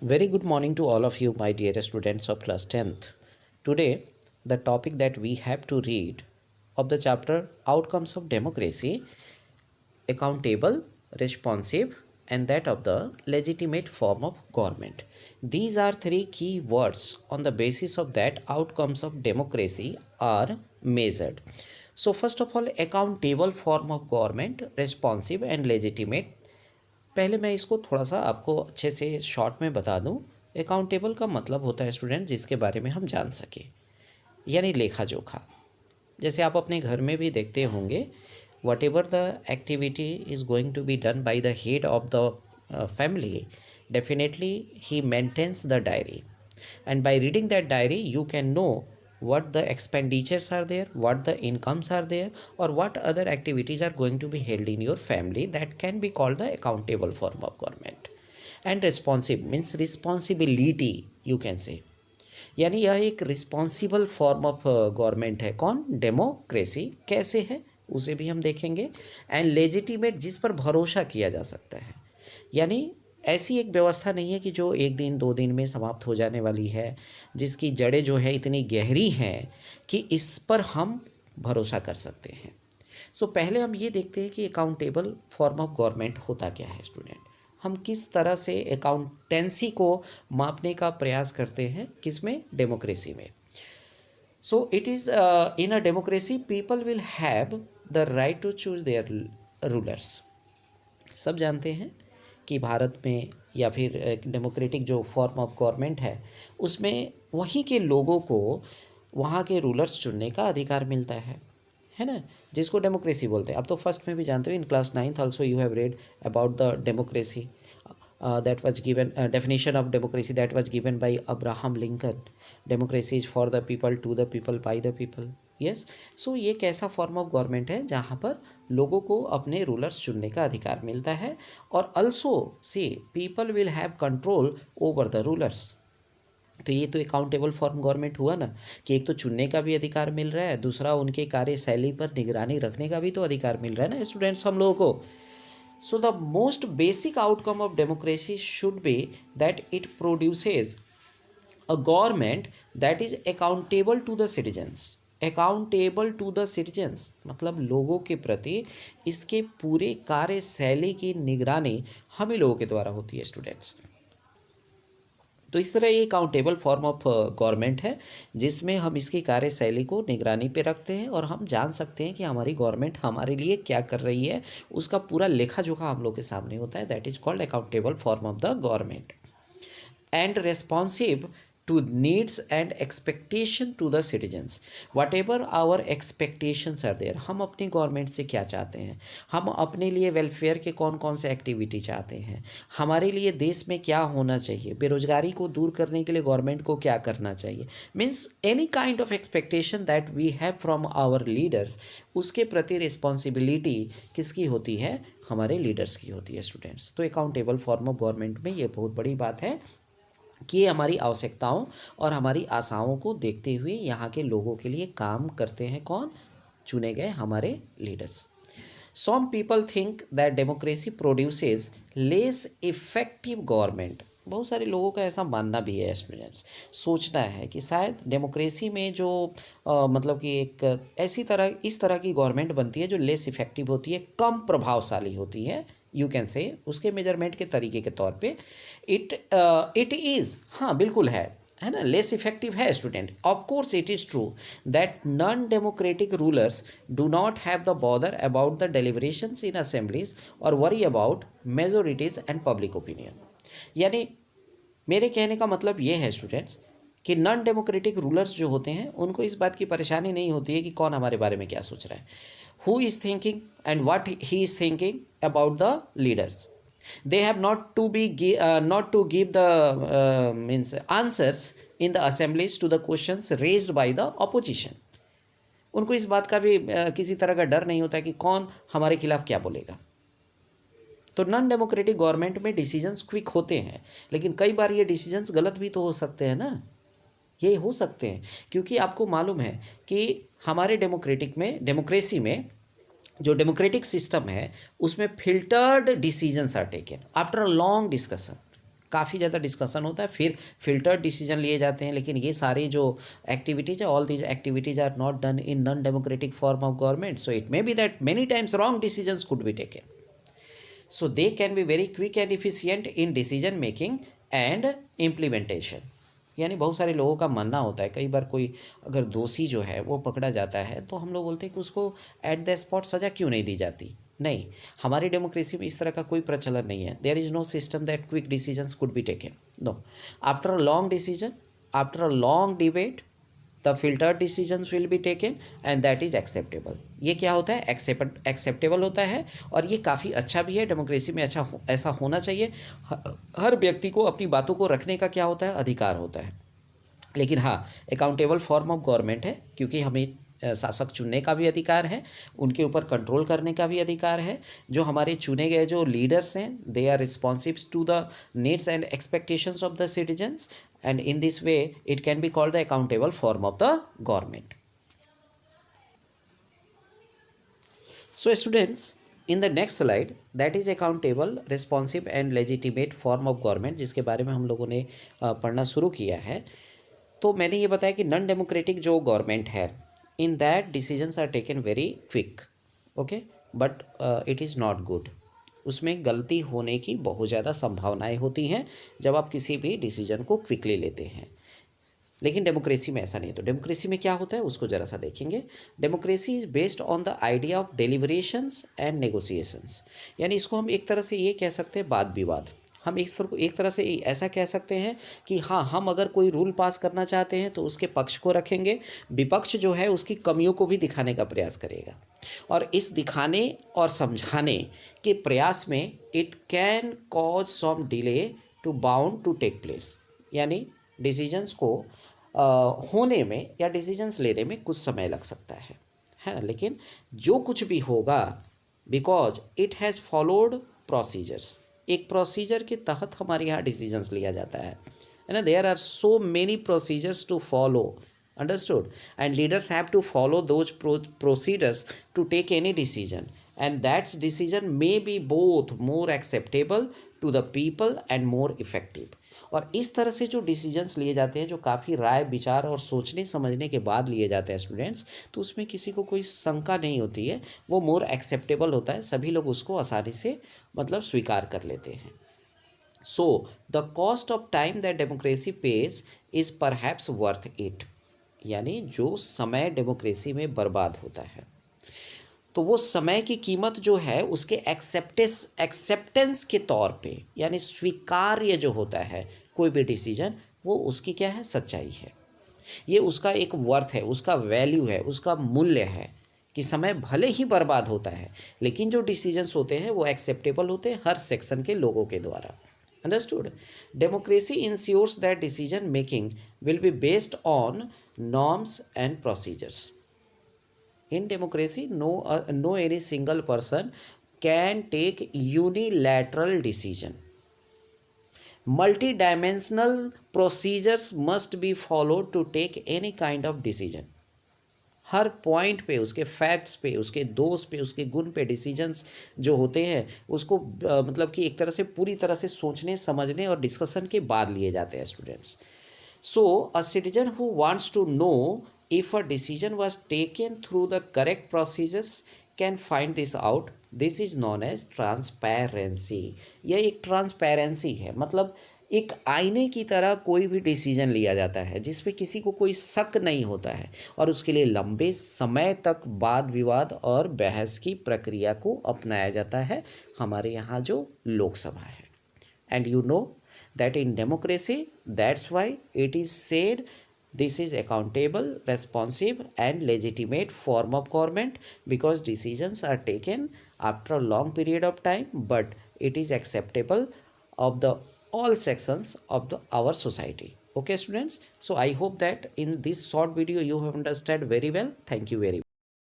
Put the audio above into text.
Very good morning to all of you, my dear students of class 10th. Today, the topic that we have to read of the chapter Outcomes of Democracy, Accountable, Responsive, and that of the legitimate form of government. These are three key words on the basis of that outcomes of democracy are measured. So, first of all, accountable form of government, responsive and legitimate. पहले मैं इसको थोड़ा सा आपको अच्छे से short में बता दूं। अकाउंटेबल का मतलब होता है स्टूडेंट जिसके बारे में हम जान सकें, यानी लेखा जोखा। जैसे आप अपने घर में भी देखते होंगे, whatever the activity is going to be done by the head of the family, definitely he maintains the diary, and by reading that diary you can know what the expenditures are there, what the incomes are there, or what other activities are going to be held in your family. That can be called the accountable form of government. And responsive means responsibility, you can say, यानी यह एक responsible form of government है। कौन? Democracy. कैसे है उसे भी हम देखेंगे। एंड लेजिटिमेट, जिस पर भरोसा किया जा सकता है, यानी ऐसी एक व्यवस्था नहीं है कि जो एक दिन दो दिन में समाप्त हो जाने वाली है, जिसकी जड़ें जो है इतनी गहरी हैं कि इस पर हम भरोसा कर सकते हैं। सो पहले हम ये देखते हैं कि अकाउंटेबल फॉर्म ऑफ गवर्नमेंट होता क्या है स्टूडेंट। हम किस तरह से अकाउंटेंसी को मापने का प्रयास करते हैं, किसमें? डेमोक्रेसी में। So it is in a democracy people will have the right to choose their rulers. सब जानते हैं कि भारत में या फिर डेमोक्रेटिक जो फॉर्म ऑफ गवर्नमेंट है उसमें वहीं के लोगों को वहाँ के रूलर्स चुनने का अधिकार मिलता है ना, जिसको डेमोक्रेसी बोलते हैं। अब तो फर्स्ट में भी जानते हो, in class 9th also you have read about the democracy that was given definition of democracy that was given by Abraham Lincoln. Democracy is for the people, to the people, by the people. Yes. So ये एक ऐसा form of government है जहाँ पर लोगों को अपने rulers चुनने का अधिकार मिलता है, और also see people will have control over the rulers. तो ये तो अकाउंटेबल फॉर्म गवर्नमेंट हुआ ना, कि एक तो चुनने का भी अधिकार मिल रहा है, दूसरा उनके कार्यशैली पर निगरानी रखने का भी तो अधिकार मिल रहा है ना स्टूडेंट्स हम लोगों को। So the most basic outcome of democracy should be that it produces a government that is accountable to the citizens. Accountable to the citizens मतलब लोगों के प्रति इसके पूरे कार्यशैली की निगरानी हम ही लोगों के द्वारा होती है स्टूडेंट्स। तो इस तरह ये अकाउंटेबल फॉर्म ऑफ गवर्नमेंट है जिसमें हम इसकी कार्यशैली को निगरानी पे रखते हैं और हम जान सकते हैं कि हमारी गवर्नमेंट हमारे लिए क्या कर रही है, उसका पूरा लेखा जोखा हम लोग के सामने होता है। That is called accountable form of the government. And responsive to needs and expectation to the citizens. Whatever our expectations are there, हम अपनी गवर्नमेंट से क्या चाहते हैं, हम अपने लिए वेलफेयर के कौन कौन से एक्टिविटी चाहते हैं, हमारे लिए देश में क्या होना चाहिए, बेरोजगारी को दूर करने के लिए गवर्नमेंट को क्या करना चाहिए, means any kind of expectation that we have from our leaders, उसके प्रति रिस्पॉन्सिबिलिटी किसकी होती है? हमारे लीडर्स की होती है स्टूडेंट्स। तो अकाउंटेबल फॉर्म ऑफ गवर्नमेंट में ये बहुत बड़ी बात है कि ये हमारी आवश्यकताओं और हमारी आशाओं को देखते हुए यहाँ के लोगों के लिए काम करते हैं। कौन? चुने गए हमारे leaders. Some people think that democracy produces less effective government. बहुत सारे लोगों का ऐसा मानना भी है स्टूडेंट्स, सोचना है कि शायद डेमोक्रेसी में जो मतलब कि एक ऐसी तरह इस तरह की गवर्नमेंट बनती है जो लेस इफेक्टिव होती है, कम प्रभावशाली होती है, यू कैन से उसके मेजरमेंट के तरीके के तौर पे इट इज़, हाँ बिल्कुल है ना, लेस इफेक्टिव है student. Of course it is true that non democratic rulers do not have the bother about the deliberations in assemblies और worry about majorities and public opinion. यानी मेरे कहने का मतलब ये है स्टूडेंट्स कि नॉन डेमोक्रेटिक रूलर्स जो होते हैं उनको इस बात की परेशानी नहीं होती है कि कौन हमारे बारे में क्या सोच रहा है, who is thinking and what he is thinking about the leaders. they have not to be not to give the means answers in the assemblies to the questions raised by the opposition. उनको इस बात का भी किसी तरह का डर नहीं होता कि कौन हमारे खिलाफ क्या बोलेगा। तो नॉन डेमोक्रेटिक गवर्नमेंट में डिसीजंस क्विक होते हैं, लेकिन कई बार ये डिसीजंस गलत भी तो हो सकते हैं ना, ये हो सकते हैं, क्योंकि आपको मालूम है कि हमारे डेमोक्रेसी में जो डेमोक्रेटिक सिस्टम है उसमें filtered decisions are taken after a long discussion. काफ़ी ज़्यादा डिस्कशन होता है, फिर फिल्टर्ड डिसीजन लिए जाते हैं। लेकिन ये सारी जो एक्टिविटीज़ है, all these activities are not done in non democratic form of government, so it may be that many times wrong decisions could be taken, so they can be very quick and efficient in decision making and implementation। यानी बहुत सारे लोगों का मानना होता है, कई बार कोई अगर दोषी जो है वो पकड़ा जाता है तो हम लोग बोलते हैं कि उसको एट द स्पॉट सज़ा क्यों नहीं दी जाती। नहीं, हमारी डेमोक्रेसी में इस तरह का कोई प्रचलन नहीं है। There is no system that quick decisions could be taken, no. After a long decision, after a long debate, the filtered decisions will be taken and that is acceptable. ये क्या होता है, एक्सेप्टेबल होता है, और ये काफ़ी अच्छा भी है। डेमोक्रेसी में ऐसा होना चाहिए। हर व्यक्ति को अपनी बातों को रखने का क्या होता है, अधिकार होता है। लेकिन हाँ, अकाउंटेबल फॉर्म ऑफ गवर्नमेंट है, क्योंकि हमें शासक चुनने का भी अधिकार है, उनके ऊपर कंट्रोल करने का भी अधिकार है। जो हमारे चुने गए जो लीडर्स हैं, they are responsive to the needs and expectations of the citizens, and in this way it can be called the accountable form of the government. So students, in the next slide, that is accountable, responsive and legitimate form of government, जिसके बारे में हम लोगों ने पढ़ना शुरू किया है। तो मैंने ये बताया कि नॉन डेमोक्रेटिक जो गवर्नमेंट है, in that decisions are taken very quick, okay, but it is not good. उसमें गलती होने की बहुत ज़्यादा संभावनाएं होती हैं जब आप किसी भी डिसीजन को क्विकली लेते हैं। लेकिन डेमोक्रेसी में ऐसा नहीं। तो डेमोक्रेसी में क्या होता है उसको ज़रा सा देखेंगे। Democracy is based on the idea of deliberations and negotiations, यानी इसको हम एक तरह से ये कह सकते हैं वाद विवाद। हम एक तरह से ऐसा कह सकते हैं कि हाँ, हम अगर कोई रूल पास करना चाहते हैं तो उसके पक्ष को रखेंगे, विपक्ष जो है उसकी कमियों को भी दिखाने का प्रयास करेगा, और इस दिखाने और समझाने के प्रयास में it can cause some delay to bound to take place, यानी डिसीजंस को होने में या डिसीजंस लेने में कुछ समय लग सकता है ना। लेकिन जो कुछ भी होगा, because it has followed procedures, एक प्रोसीजर के तहत हमारे यहाँ डिसीजंस लिया जाता है ना। There are so many procedures to follow, understood, and leaders have to follow those procedures to take any decision, and that decision may be both more acceptable to the people and more effective। और इस तरह से जो decisions लिए जाते हैं, जो काफ़ी राय विचार और सोचने समझने के बाद लिए जाते हैं स्टूडेंट्स, तो उसमें किसी को कोई शंका नहीं होती है, वो मोर एक्सेप्टेबल होता है, सभी लोग उसको आसानी से मतलब स्वीकार कर लेते हैं। So the cost of time that democracy page is perhaps worth it, यानी जो समय डेमोक्रेसी में बर्बाद होता है, तो वो समय की कीमत जो है उसके एक्सेप्टेंस के तौर पे, यानी स्वीकार्य जो होता है कोई भी डिसीजन, वो उसकी क्या है, सच्चाई है। ये उसका एक वर्थ है, उसका वैल्यू है, उसका मूल्य है कि समय भले ही बर्बाद होता है, लेकिन जो डिसीजंस होते हैं वो एक्सेप्टेबल होते हैं हर सेक्शन के लोगों के द्वारा। Understood? Democracy ensures that decision making will be based on norms and procedures. In democracy, no any single person can take unilateral decision. Multidimensional procedures must be followed to take any kind of decision. Her point पे, उसके facts पे, उसके दोष पे, उसके गुण पे decisions जो होते हैं उसको मतलब कि एक तरह से पूरी तरह से सोचने समझने और डिस्कशन के बाद लिए जाते हैं students. So a citizen who wants to know if a decision was taken through the correct procedures can find this out. This is known as transparency. यह एक ट्रांसपेरेंसी है, मतलब एक आईने की तरह कोई भी डिसीजन लिया जाता है जिसपे किसी को कोई शक नहीं होता है, और उसके लिए लंबे समय तक वाद विवाद और बहस की प्रक्रिया को अपनाया जाता है हमारे यहाँ जो लोकसभा है। And you know that in democracy, that's why it is said this is accountable, responsive and legitimate form of government, because decisions are taken after a long period of time, but it is acceptable of the all sections of our society. Okay students, so I hope that in this short video you have understood very well. Thank you very much.